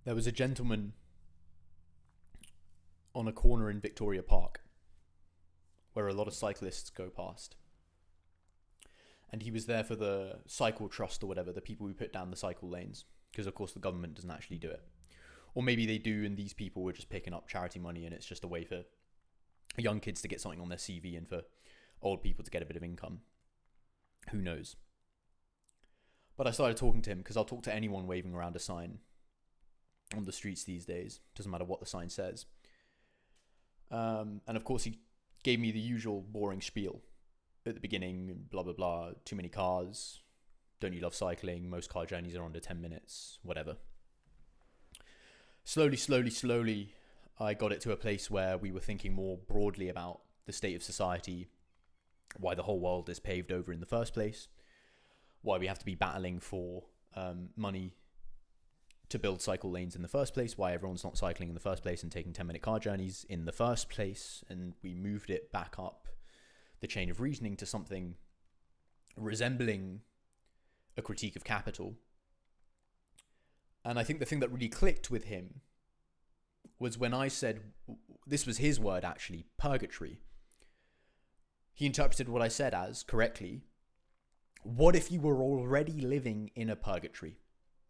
There was a gentleman on a corner in Victoria Park where a lot of cyclists go past. And he was there for the cycle trust or whatever, the people who put down the cycle lanes. Because, of course, the government doesn't actually do it. Or maybe they do, and these people were just picking up charity money, and it's just a way for young kids to get something on their CV and for old people to get a bit of income. Who knows? But I started talking to him because I'll talk to anyone waving around a sign on the streets these days. Doesn't matter what the sign says. And of course, he gave me the usual boring spiel at the beginning, blah, blah, blah, too many cars, don't you love cycling, most car journeys are under 10 minutes, whatever. Slowly, I got it to a place where we were thinking more broadly about the state of society, why the whole world is paved over in the first place, why we have to be battling for money to build cycle lanes in the first place, why everyone's not cycling in the first place and taking 10-minute car journeys in the first place, and we moved it back up the chain of reasoning to something resembling a critique of capital. And I think the thing that really clicked with him was when I said, this was his word actually, purgatory. He interpreted what I said as, correctly, what if you were already living in a purgatory?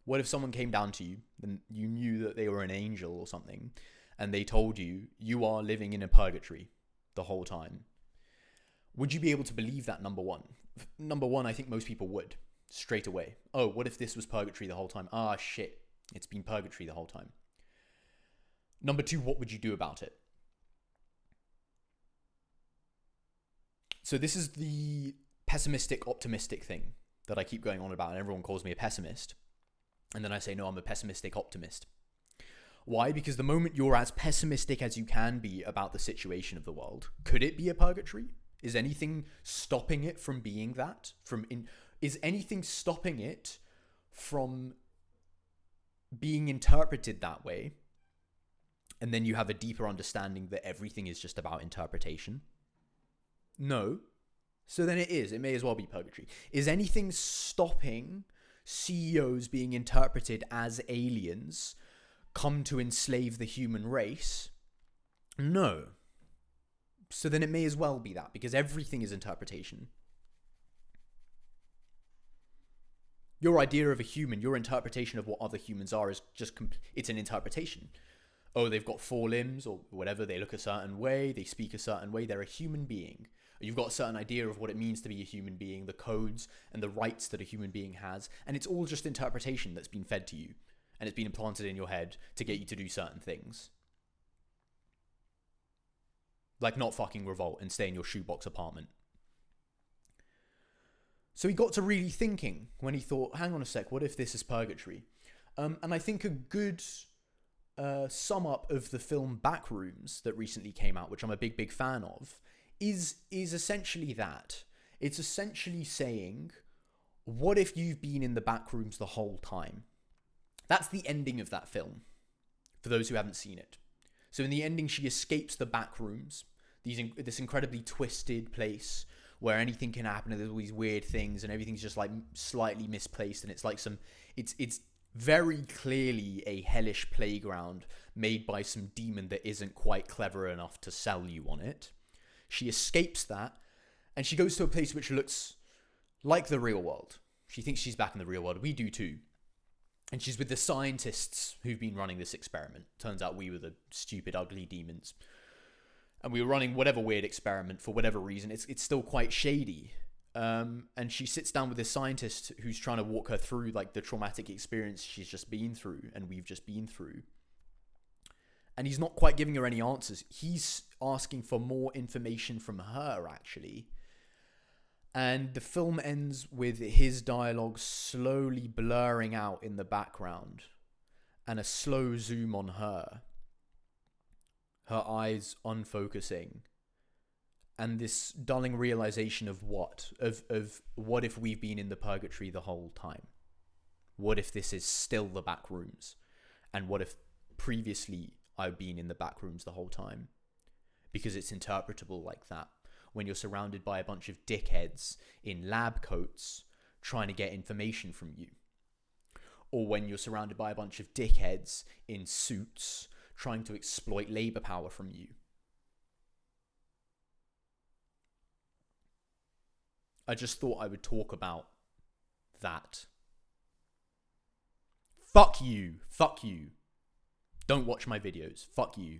What if someone came down to you and you knew that they were an angel or something, and they told you, you are living in a purgatory the whole time? Would you be able to believe that, number one? Number one, I think most people would, straight away. Oh, what if this was purgatory the whole time? Ah, shit, it's been purgatory the whole time. Number two, what would you do about it? So this is the pessimistic, optimistic thing that I keep going on about, and everyone calls me a pessimist. And then I say, no, I'm a pessimistic optimist. Why? Because the moment you're as pessimistic as you can be about the situation of the world, could it be a purgatory? Is anything stopping it from being that? Is anything stopping it from being interpreted that way? And then you have a deeper understanding that everything is just about interpretation? No. So then it is. It may as well be purgatory. Is anything stopping CEOs being interpreted as aliens come to enslave the human race? No. So then it may as well be that, because everything is interpretation. Your idea of a human, your interpretation of what other humans are is just, it's an interpretation. Oh, they've got 4 limbs or whatever, they look a certain way, they speak a certain way, they're a human being. You've got a certain idea of what it means to be a human being, the codes and the rights that a human being has, and it's all just interpretation that's been fed to you, and it's been implanted in your head to get you to do certain things. Like not fucking revolt and stay in your shoebox apartment. So he got to really thinking when he thought, hang on a sec, what if this is purgatory? And I think a good sum up of the film Backrooms that recently came out, which I'm a big fan of, is essentially that. It's essentially saying, what if you've been in the backrooms the whole time? That's the ending of that film, for those who haven't seen it. So in the ending, she escapes the backrooms, this incredibly twisted place where anything can happen and there's all these weird things and everything's just like slightly misplaced, and it's like it's very clearly a hellish playground made by some demon that isn't quite clever enough to sell you on it. She escapes that, and she goes to a place which looks like the real world. She thinks she's back in the real world. We do too. And she's with the scientists who've been running this experiment. Turns out we were the stupid, ugly demons. And we were running whatever weird experiment for whatever reason. It's still quite shady. And she sits down with this scientist who's trying to walk her through like the traumatic experience she's just been through and we've just been through. And he's not quite giving her any answers. He's asking for more information from her, actually. And the film ends with his dialogue slowly blurring out in the background and a slow zoom on her. Her eyes unfocusing. And this dulling realization of what? Of what if we've been in the purgatory the whole time? What if this is still the back rooms? And what if previously I've been in the back rooms the whole time? Because it's interpretable like that. When you're surrounded by a bunch of dickheads in lab coats trying to get information from you. or when you're surrounded by a bunch of dickheads in suits trying to exploit labor power from you. I just thought I would talk about that. Fuck you. Fuck you. Don't watch my videos. Fuck you.